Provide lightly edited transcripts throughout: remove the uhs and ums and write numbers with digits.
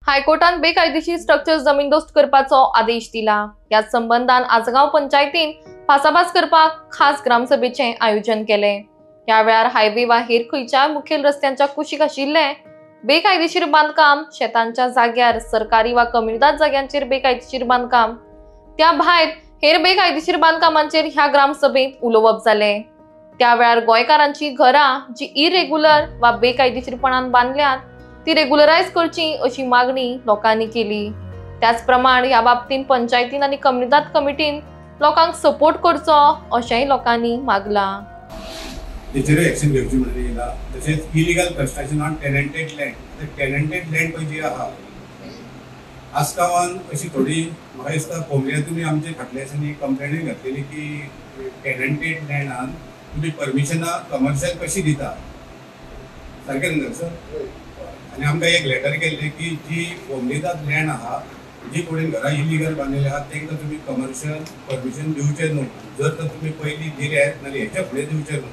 हायकोर्टान बेकायदेशीर स्ट्रक्चर जमीनदोस्त करपाचो आदेश दिला। या संबंधान आजगाव पंचायतीन भासाभास करपाक खास ग्रामसभेचे आयोजन केले। या वेळार हायवे वा हेर खंयच्याय मुखेल रस्त्यांच्या कुशीक आशिल्ले बेकायदेशीर बांदकाम, शेतांच्या जाग्यार सरकारी वा कम्युनिदाद जाग्यांचेर बेकायदेशीर बांदकाम, त्या भायर हेर बेकायदेशीर बांदकामांचेर ह्या ग्रामसभेत उलोवप जाले। त्या वेळार गोंयकारांची घरां जी इरेग्युलर वा बेकायदेशीरपणान बांदल्यात ती रेग्युलरायज करची अशी मागणी लोकांनी केली। त्याच प्रमाण ह्या बाबतीन पंचायतीन आणि कम्युनिदाद कमिटीन लोकांक सपोर्ट करचो अशेंय लोकांनी मागला। तेचेर एक्शन घेवची म्हणून येयला। तशेंच illegal construction on tenanted land, tenanted land खंयची आहा आसगांवान अशी थोडी म्हाका दिसता कोंबऱ्यांतूय आमचे फाटल्या दिसांनी कंप्लेंट घातलेली की टेनंटेड लँडान तुमी परमिशनां कमर्शियल कशी दिता, सारकें न्हू सर? आनी आमकां एक लेटर केल्लें की जी कोंबडीदाद लँड आहा, जी कोणेन घरां इलिगल बांदिल्ली आहा तांकां तुमी कमर्शियल परमिशन दिवचें न्हू। जर तर तुमी पयलीं दिले नाल्यार हेच्या फुडें दिवचें न्हू।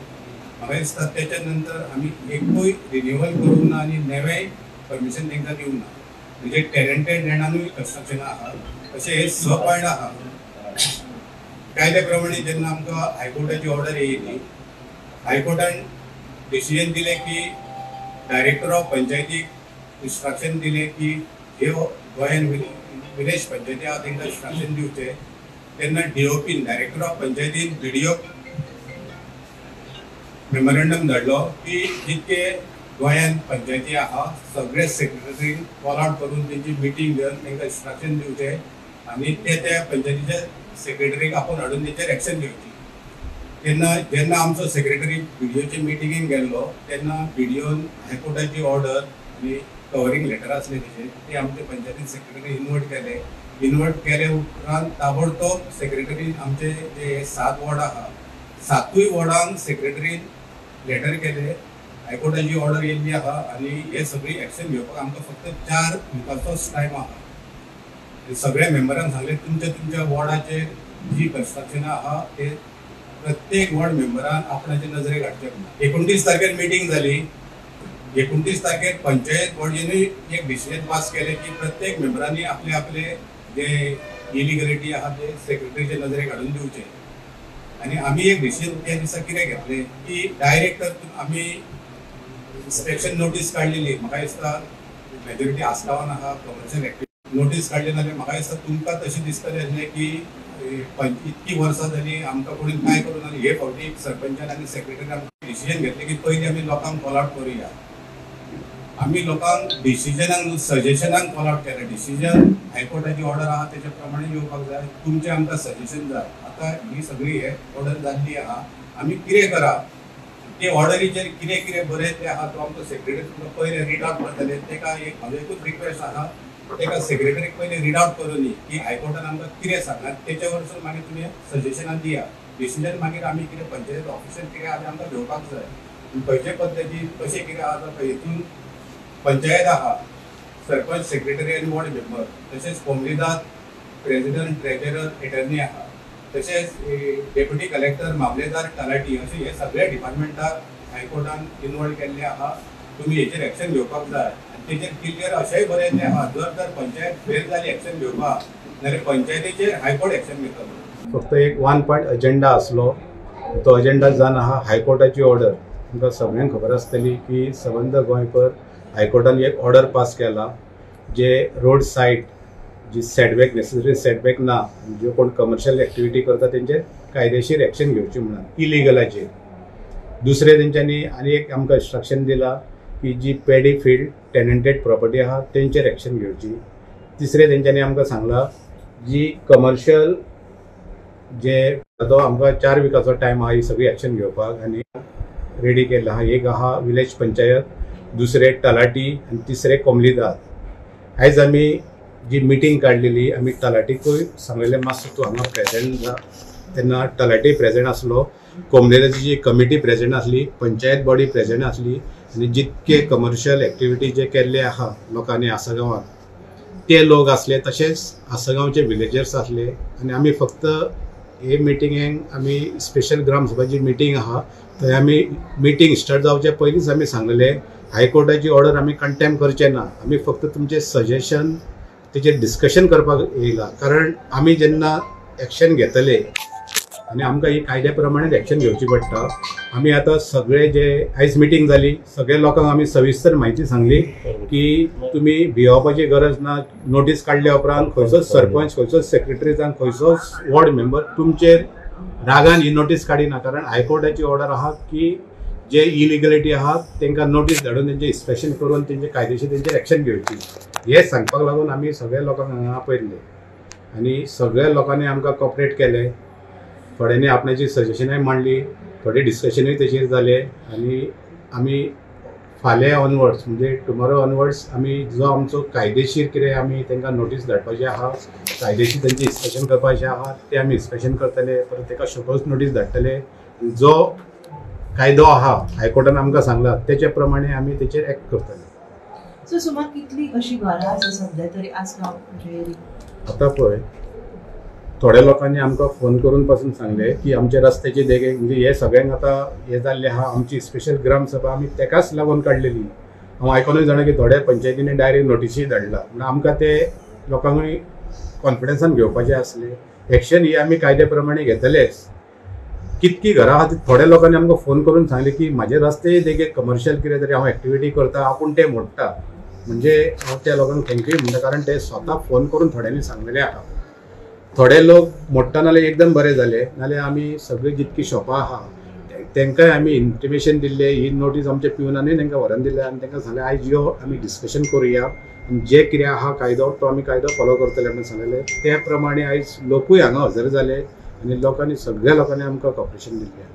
म्हाका दिसता तेच्या नंतर आमी एकूय रिन्यूवल करूंक ना आनी नेवें परमिशन तांकां दिवंक ना। म्हणजे टेनंटेड लँडानूय कन्स्ट्रक्शन आहा, तशें हे स पॉयंट आहा। कायद्या प्रमाणे जेन्ना आमकां हायकोर्टाची ऑर्डर येयली, हायकोर्टान डिसिजन दिलें की डायरेक्टर ऑफ पंचायतीक इन्स्ट्रक्शन दिलें की ह्यो गोंयान विलेज पंचायती आहा तांकां इन्स्ट्रक्शन दिवचें। तेन्ना DOPन डायरेक्टर ऑफ पंचायतीन BDOक मेमोरेंडम धाडलो की जितके गोंयान पंचायती आहा सगळे सेक्रेटरीन कॉल आउट करून तेंची मिटींग घेवन तांकां इन्स्ट्रक्शन दिवचें आनी त्या पंचायतीच्या सेक्रेटरीक आपोवन हाडून तेचेर एक्शन घेवची। तेन्ना जेन्ना आमचो सेक्रेटरी BDOचे मिटिंगेक गेल्लो तेन्ना BDOन हायकोर्टाची ऑर्डर आनी कवरिंग लेटर आसले तेचेर ते आमचे पंचायती सेक्रेटरी इन्वर्ट केले उपरांत ताबडतोब सेक्रेटरीन आमचे जे 7 वॉर्ड आहा 7य वॉर्डांक सेक्रेटरीन लेटर केले, हायकोर्टाची ऑर्डर येयल्ली आहा आनी हे सगळी एक्शन घेवपाक आमकां फक्त 4 दिवसाचोच टायम आहा। सगळ्या मेंबरांक सांगले तुमच्या वॉर्डाचेर जी कन्स्ट्रक्शनां आहा ते प्रत्येक वॉर्ड मेंबरान आपणाचे नजरेक हाडचे। 29 तारखेर मिटींग जाली। 29 तारखेर पंचायत बॉडीनूय एक डिसिजन पास केले की प्रत्येक मेंबरांनी आपले आपले जे इलिगलिटी आहा ते सेक्रेटरीचे नजरेक हाडून दिवचे। आनी आमी एक डिसिजन त्या दिसा कितें घेतले की डायरेक्टर आमी इन्स्पेक्शन नोटीस काडलेली। म्हाका दिसता मेजॉरिटी आसगांवान आहा कमर्शियल एक्टिविटी नोटीस काडली नाल्यार म्हाका दिसता तुमकां तशें दिसतलें आसलें की इतकी वर्सां जाली आमकां कोणी काय करून ना। हे फावटी सरपंचान आनी सेक्रेटरीन डिसिजन घेतले की पयलीं आमी लोकांक कॉल आउट करुया। आमी लोकांक डिसिजनाक सजेशनाक कॉल आउट केलें। डिसिजन हायकोर्टाची ऑर्डर आहा तेच्या प्रमाणे येवपाक जाय, तुमचें आमकां सजेशन जाय। आतां ही सगळी हे ऑर्डर जाल्ली आहा, आमी कितें करा ते ऑर्डरीचेर कितें कितें बरयल्लें आहा तो आमचो सेक्रेटरी तुमकां पयलें रिड आउट करतले। तेका एक म्हाजो एकूच रिक्वेस्ट आहा, तेका सेक्रेटरीक पयलीं रिड आउट करून दी की हायकोर्टान आमकां कितें सांगलां तेच्या वरसून मागीर तुमी सजेशनां दिया। डिसिजन मागीर आमी कितें पंचायत ऑफिसार कितें आहा आमकां घेवपाक जाय। खंयचे पद्दतीन कशें कितें आहा तो हितून पंचायत आहा, सरपंच, सेक्रेटरी आनी वॉर्ड मेंबर, तशेंच कम्युनिदाद प्रेसिडेंट, ट्रेजरर, एटर्नी आहा, तशेंच डेप्युटी कलेक्टर, मामलेदार, तलाटी अशें हे सगळे डिपार्टमेंटाक हायकोर्टान इन्वॉल्व केल्ले आहा। तुमी हेचेर एक्शन घेवपाक जाय आनी तेचेर क्लियर अशेंय बरयल्लें आहा जर पंचायत फेल जाली एक्शन घेवपाक जाल्यार पंचायतीचेर हायकोर्ट एक्शन घेतलो। फक्त एक 1 पॉयंट अजेंडा आसलो, तो अजेंडा जावन आहा हायकोर्टाची ऑर्डर। तुमकां सगळ्यांक खबर आसतली की सबंद गोंयभर हायकोर्टान एक ऑर्डर पास केला जे रोड सायड जी सेटबॅक नेसेसरी सेटबॅक ना, ज्यो कोण कमर्शियल एक्टिविटी करता तेंचेर कायदेशीर एक्शन घेवची म्हणून इलिगलाचेर। दुसरे तेंच्यांनी आनी एक आमकां इन्स्ट्रक्शन दिला की जी पॅडी फील्ड टेनंटेड प्रॉपर्टी आहा तेंचेर एक्शन घेवची। तिसरे तेंच्यांनी आमकां सांगला जी कमर्शियल जे तो आमकां 4 विकाचो टायम आहा ही सगळी एक्शन घेवपाक आनी रेडी केल्लो आहा। एक आहा विलेज पंचायत, दुसरे तलाटी आनी तिसरे कोंबडीदाद। आयज आमी जी मिटींग काडलेली आमी तलाटीकूय सांगलेलें मातसो तूं हांगा प्रेजेंट जा। तेन्ना तलाटी प्रेजेंट आसलो, कोंबडीदाची जी कमिटी प्रेजेंट आसली, पंचायत बॉडी प्रेजेंट आसली आनी जितके कमर्शियल एक्टिविटी जे केल्ले आहा लोकांनी आसगांवांत ते लोक आसले, तशेंच आसगांवचे विलेजर्स आसले। आनी आमी फक्त हे मिटिंगेक आमी स्पेशल ग्रामसभाची मिटींग आहा थंय आमी मिटींग स्टार्ट जावचे पयलींच आमी सांगलेलें हायकोर्टाची ऑर्डर आमी कंटेम करचे ना, आमी फक्त तुमचे सजेशन तेचेर डिस्कशन करपाक येयला. कारण आमी जेन्ना एक्शन घेतले आनी आमकां ही कायद्या प्रमाणे एक्शन घेवची पडटा. आमी आतां सगळे जे आयज मिटींग जाली, सगळ्या लोकांक आमी सविस्तर म्हायती सांगली की तुमी भिवपाची गरज ना. नोटीस काडल्या उपरांत खंयचोच सरपंच, खंयचोच सेक्रेटरी जावन खंयचोच वॉर्ड मेंबर तुमचेर रागान ही नोटीस काडिना. कारण हायकोर्टाची ऑर्डर आहा की जे इलिगलिटी आहा तांकां नोटीस धाडून तेंचे इन्स्पेक्शन करून तेंचे कायदेशीर तेंचेर एक्शन घेवची हे सांगपाक लागून आमी सगळ्या लोकांक हांगा आपयल्ले आनी सगळ्या लोकांनी आमकां कॉपरेट केले. थोड्यांनी आपणाची सजेशनाय मांडली, थोडे डिस्कशनूय तेचेर जाले आनी आमी फाल्यां ऑनवर्ड्स म्हणजे टुमोरो ऑनवर्ड्स आमी जो आमचो कायदेशीर कितें आमी तांकां नोटीस धाडपाचें आहा, कायदेशीर तेंचें इन्स्पेक्शन करपाचें आहा तें आमी इन्स्पेक्शन करतले. परत ताका शोकॉज नोटीस धाडटले. जो कायदो आहा हायकोर्टान आमकां सांगला तेच्या प्रमाणे आमी तेचेर एक्ट करतले. सो सुमार कितली अशी घरां आसा सध्या तरी आसगांव म्हणजे आतां पळय थोड्या लोकांनी आमकां फोन करून पासून सांगले की आमच्या रस्त्याचे देगेक म्हणजे हे सगळ्यांक आतां हे जाल्ले आहा. आमची स्पेशल ग्रामसभा आमी तेकाच लागून काडलेली. हांव आयकोनूय जाणा की थोड्या पंचायतींनी डायरेक्ट नोटीसूय धाडला. म्हणून आमकां ते लोकांकूय कॉन्फिडन्सान घेवपाचें आसलें. एक्शन ही आमी कायद्या प्रमाणे घेतलेच. कितकी घरां आहा थोड्या लोकांनी आमकां फोन करून सांगले की म्हाजे रस्ते देगेक कमर्शियल कितें तरी हांव एक्टिविटी करता आपूण ते मोडटा. म्हणजे हांव त्या लोकांक थँक्यू म्हणटा कारण ते स्वता फोन करून थोड्यांनी सांगलेले आहा. थोडे लोक मोडटा नाल्यार एकदम बरें जाले. नाल्यार आमी सगळी जितकी शॉपां आहा तांकांय आमी इंटिमेशन दिल्ले. ही नोटीस आमच्या पिवनांनी तांकां व्हरून दिले आनी तांकां सांगलें आयज यो आमी डिस्कशन करुया आनी जे कितें आहा कायदो तो आमी कायदो फॉलो करतले म्हणून सांगलेले. त्या प्रमाणे आयज लोकूय हांगा हजर जाले आनी लोकांनी सगळ्या लोकांनी आमकां कॉपरेशन दिल्लें.